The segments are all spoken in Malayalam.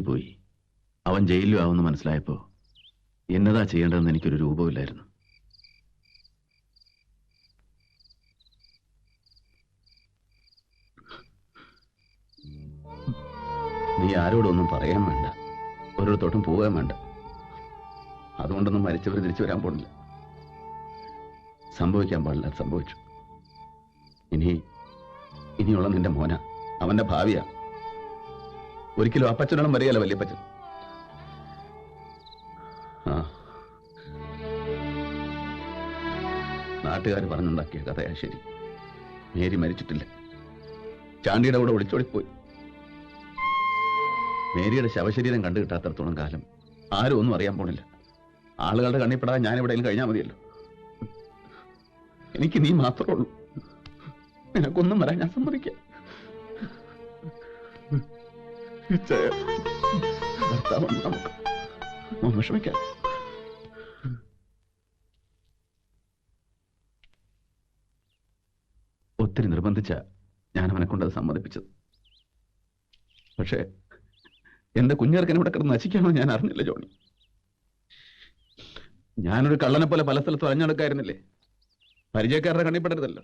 തെറ്റിപ്പോയി. അവൻ ജയിലിലും ആവുമെന്ന് മനസ്സിലായപ്പോ എന്നതാ ചെയ്യേണ്ടതെന്ന് എനിക്കൊരു രൂപമില്ലായിരുന്നു. നീ ആരോടൊന്നും പറയാൻ വേണ്ട, ഒരിടത്തോട്ടും പോകാൻ വേണ്ട. അതുകൊണ്ടൊന്നും മരിച്ചവർ തിരിച്ചു വരാൻ പോണില്ല. സംഭവിക്കാൻ പാടില്ല, സംഭവിച്ചു. ഇനിയുള്ള നിന്റെ മോന, അവന്റെ ഭാവിയാ. ഒരിക്കലും അപ്പച്ചനോടും വരികയല്ല വല്യപ്പച്ചൻ. ആ, നാട്ടുകാർ പറഞ്ഞുണ്ടാക്കിയ കഥയാ ശരി. മേരി മരിച്ചിട്ടില്ല, ചാണ്ടിയുടെ കൂടെ ഒളിച്ചോടിപ്പോയി. മേരിയുടെ ശവശരീരം കണ്ടു കിട്ടാത്തടത്തോളം കാലം ആരും ഒന്നും അറിയാൻ പോണില്ല. ആളുകളുടെ കണ്ണിപ്പെടാതെ ഞാൻ എവിടെയെങ്കിലും കഴിഞ്ഞാൽ മതിയല്ലോ. എനിക്ക് നീ മാത്രമേ ഉള്ളൂ. നിനക്കൊന്നും വരാൻ ഞാൻ സമ്മതിക്കാം. ഭർത്താവ് നമുക്ക് വിഷമിക്കാം. ഒത്തിരി നിർബന്ധിച്ച ഞാൻ അവനെ കൊണ്ടത് സമ്മതിപ്പിച്ചത്. പക്ഷേ എന്റെ കുഞ്ഞേർക്കനെ ഇവിടെ കിടന്ന് നശിക്കാമെന്ന് ഞാൻ അറിഞ്ഞില്ല ജോണി. ഞാനൊരു കള്ളനെ പോലെ പല സ്ഥലത്തും അലഞ്ഞെടുക്കായിരുന്നില്ലേ? പരിചയക്കാരുടെ കണ്ണിപ്പെടരുതല്ലോ.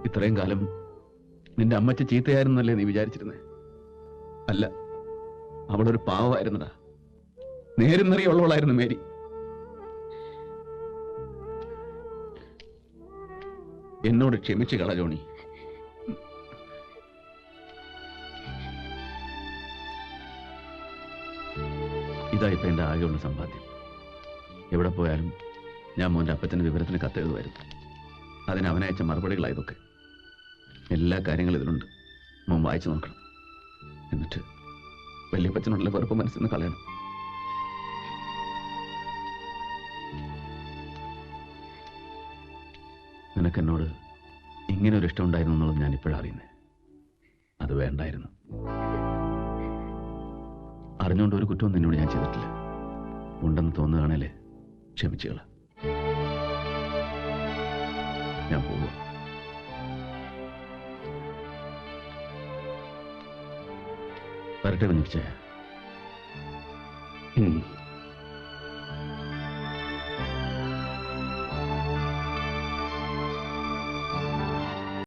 ഇത്രയും കാലം നിന്റെ അമ്മച്ചി ചീത്തയായിരുന്നല്ലേ നീ വിചാരിച്ചിരുന്നേ? അല്ല, അവളൊരു പാവമായിരുന്നടാ. നേരും നിറയുള്ളവളായിരുന്നു മേരി. എന്നോട് ക്ഷമിച്ചു കള ജോണി. ഇതായിപ്പോ എന്റെ ആകെയുള്ള സമ്പാദ്യം. എവിടെ പോയാലും ഞാൻ മോന്റെ അപ്പച്ചന്റെ വിവരത്തിന് കത്തെഴുതുമായിരുന്നു. അതിന് അവനയച്ച മറുപടികളായതൊക്കെ. എല്ലാ കാര്യങ്ങളും ഇതിലുണ്ട്. മോൻ വായിച്ചു നോക്കണം. എന്നിട്ട് വല്യപ്പച്ചനുള്ള വെറുപ്പ് മനസ്സിൽ നിന്ന് കളയണം. നിനക്കെന്നോട് ഇങ്ങനെ ഒരു ഇഷ്ടം ഉണ്ടായിരുന്നു എന്നുള്ളത് ഞാൻ ഇപ്പോഴാണ് അറിയുന്നത്. അത് വേണ്ടായിരുന്നു. അറിഞ്ഞുകൊണ്ട് ഒരു കുറ്റവും നിന്നോട് ഞാൻ ചെയ്തിട്ടില്ല. ഉണ്ടെന്ന് തോന്നുകയാണല്ലേ, ക്ഷമിച്ചുകള. ഞാൻ പോവുക. വരട്ടെ കുഞ്ഞിച്ചേ.